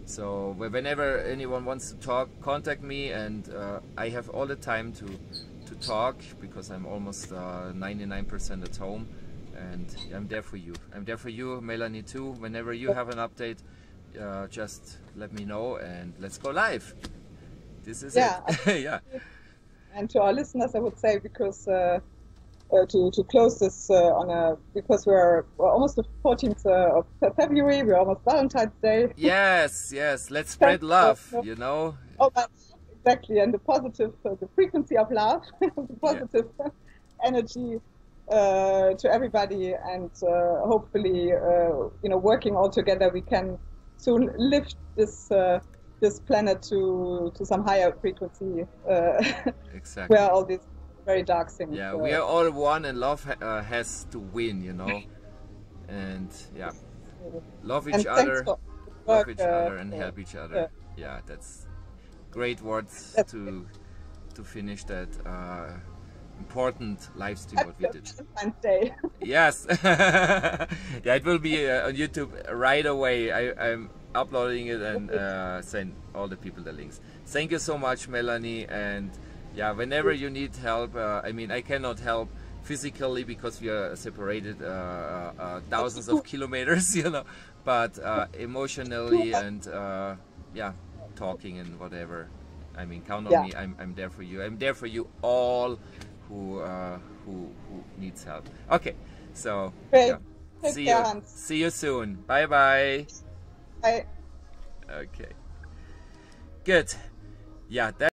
So whenever anyone wants to talk, contact me, and I have all the time to talk, because I'm almost 99% at home, and I'm there for you. I'm there for you, Melanie, too. Whenever you have an update, just let me know, and let's go live. This is it. Yeah. And to our listeners, I would say, because to close this because we're almost the 14th of February, we're almost Valentine's Day. Yes, let's spread love, Oh, exactly, and the positive, the frequency of love, the positive energy to everybody, and hopefully, working all together, we can soon lift this this planet to some higher frequency, exactly, where all these very dark things. Yeah, we are all one, and love has to win, you know. And yeah, love each other, and help each other. Yeah, that's great words to finish that important live stream what we did. Valentine's Day. Yes. Yeah, it will be on YouTube right away. I'm uploading it and send all the people the links. Thank you so much, Melanie, and yeah, whenever you need help, I mean, I cannot help physically because we are separated thousands of kilometers, you know, but emotionally and yeah, talking and whatever. I mean, count on me. I'm there for you. I'm there for you all who needs help. Okay, so yeah. See you soon. Bye bye. Bye. Okay. Good. Yeah. That